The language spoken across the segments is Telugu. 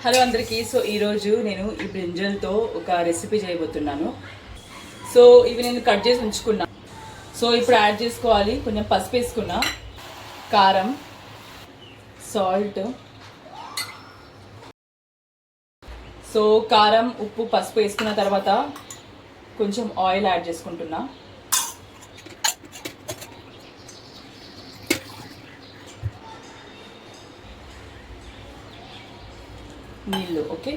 హలో అందరికీ. సో ఈరోజు నేను ఈ బ్రింజల్తో ఒక రెసిపీ చేయబోతున్నాను. సో ఇవి నేను కట్ చేసి ఉంచుకున్నా. సో ఇప్పుడు యాడ్ చేసుకోవాలి. కొంచెం పసుపు వేసుకున్నా, కారం, సాల్ట్. సో కారం, ఉప్పు, పసుపు వేసుకున్న తర్వాత కొంచెం ఆయిల్ యాడ్ చేసుకుంటున్నా. నీళ్ళు. ఓకే,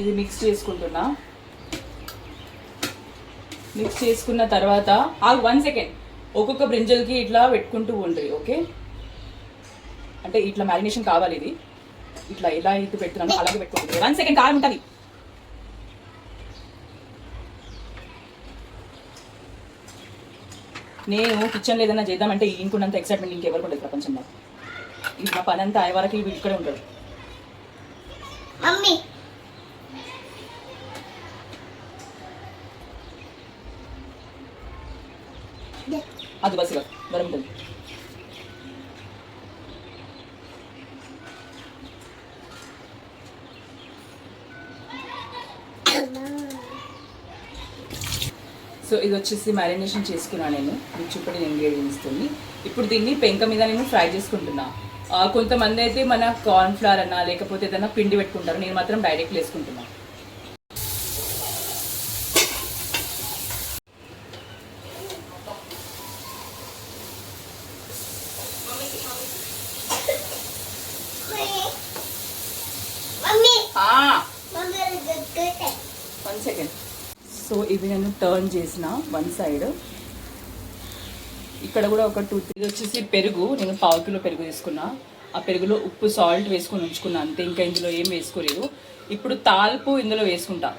ఇది మిక్స్ చేసుకుంటున్నా. మిక్స్ చేసుకున్న తర్వాత 1 సెకండ్ ఒక్కొక్క బ్రింజల్కి ఇట్లా పెట్టుకుంటూ ఉండ్రి. ఓకే, అంటే ఇట్లా మ్యారినేషన్ కావాలి. ఇది ఇట్లా ఎలా ఇటు పెడుతున్నాను అలాగే పెట్టుకుంటుంది. 1 సెకండ్ కారం ఉంటుంది. నేను కిచెన్లో ఏదైనా చేద్దామంటే ఇంకున్నంత ఎక్సైట్మెంట్ ఇంకెవరికి ఉండదు ప్రపంచంలో. ఇది నా పని అంతా అయ్యే వరకు ఇవి ఇక్కడే ఉంటాడు. మమ్మీ అది బస్సుగా గరం ఉంటుంది. సో ఇది వచ్చేసి మ్యారినేషన్ చేసుకున్నాను నేను. మీకు చూపడిన ఇంగ్రీడియంట్స్ తోని. ఇప్పుడు దీన్ని పెంక మీద నేను ఫ్రై చేసుకుంటున్నా. కొంతమంది అయితే మన కార్న్ ఫ్లవర్ అన్నా లేకపోతే ఏదైనా పిండి పెట్టుకుంటారు. నేను మాత్రం డైరెక్ట్ వేసుకుంటున్నాను. One second. సో ఇవి నేను టర్న్ చేసిన 1 సైడ్. ఇక్కడ కూడా ఒక 2-3. ఇది వచ్చేసి పెరుగు. నేను 1/2 కిలో పెరుగు తీసుకున్నా. ఆ పెరుగులో ఉప్పు, సాల్ట్ వేసుకొని ఉంచుకున్నా అంతే. ఇంకా ఇందులో ఏం వేసుకోలేదు. ఇప్పుడు తాల్పు ఇందులో వేసుకుంటా.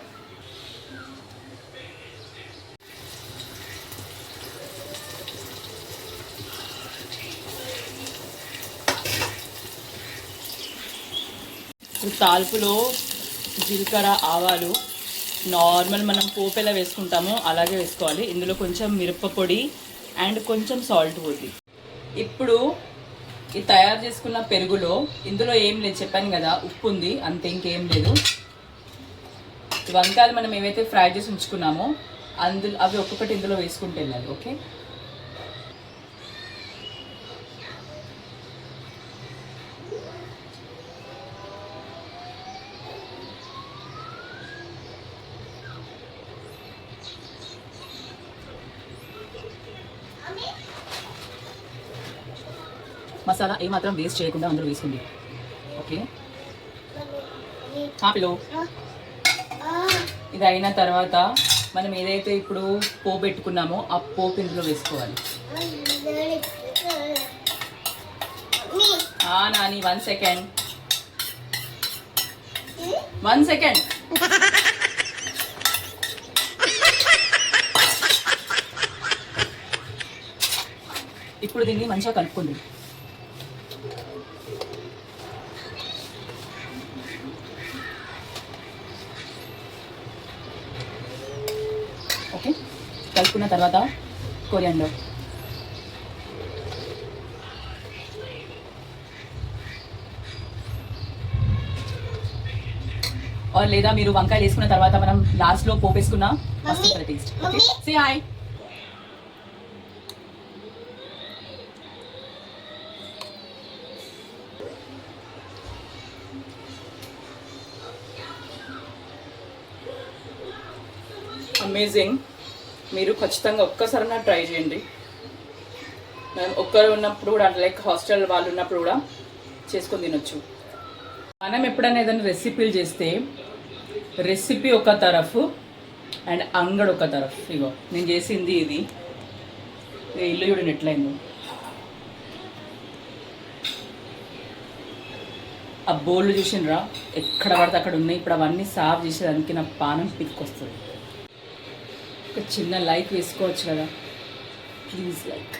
ఇప్పుడు తాల్పులో జీలకర్ర, ఆవాలు నార్మల్ మనం పోపు ఎలా వేసుకుంటామో అలాగే వేసుకోవాలి. ఇందులో కొంచెం మిరపపొడి అండ్ కొంచెం సాల్ట్ పోతుంది. ఇప్పుడు ఈ తయారు చేసుకున్న పెరుగులో ఇందులో ఏం లేదు, చెప్పాను కదా ఉప్పు ఉంది అంతే, ఇంకేం లేదు. వంకాయలు మనం ఏవైతే ఫ్రై చేసి ఉంచుకున్నామో అందులో అవి ఒక్కొక్కటి ఇందులో వేసుకుంటూ వెళ్ళాలి. ఓకే, మసాలా ఏమాత్రం వేస్ట్ చేయకుండా అందులో వేసుకోండి. ఓకే, పిలో ఇది అయిన తర్వాత మనం ఏదైతే ఇప్పుడు పోపు పెట్టుకున్నామో ఆ పోపు ఇందులో వేసుకోవాలి. నాని 1 సెకండ్. 1 సెకండ్. ఇప్పుడు దీన్ని మంచిగా కలుపుకోండి. ఓకే, కలుపుకున్న తర్వాత కొరియాండర్, లేదా మీరు వంకాయలు వేసుకున్న తర్వాత మనం లాస్ట్లో పోపు వేసుకున్న taste. Okay, say hi. Amazing. మీరు ఖచ్చితంగా ఒక్కసారైనా ట్రై చేయండి. మనం ఒక్కరు ఉన్నప్పుడు కూడా, లైక్ హాస్టల్ వాళ్ళు ఉన్నప్పుడు కూడా చేసుకొని తినొచ్చు. మనం ఎప్పుడైనా ఏదైనా రెసిపీలు చేస్తే రెసిపీ ఒక తరఫు అండ్ అంగడి ఒక తరఫు. ఇగో నేను చేసింది ఇది. ఇల్లు చూడండి ఎట్లయిందో. ఆ బోళ్ళు చూసినరా ఎక్కడ పడితే అక్కడ ఉన్నాయి. ఇప్పుడు అవన్నీ సాఫ్ చేసేదానికి నా పానం పిక్కొస్తుంది. ఒక చిన్న లైక్ వేసుకోవచ్చు కదా, ప్లీజ్ లైక్.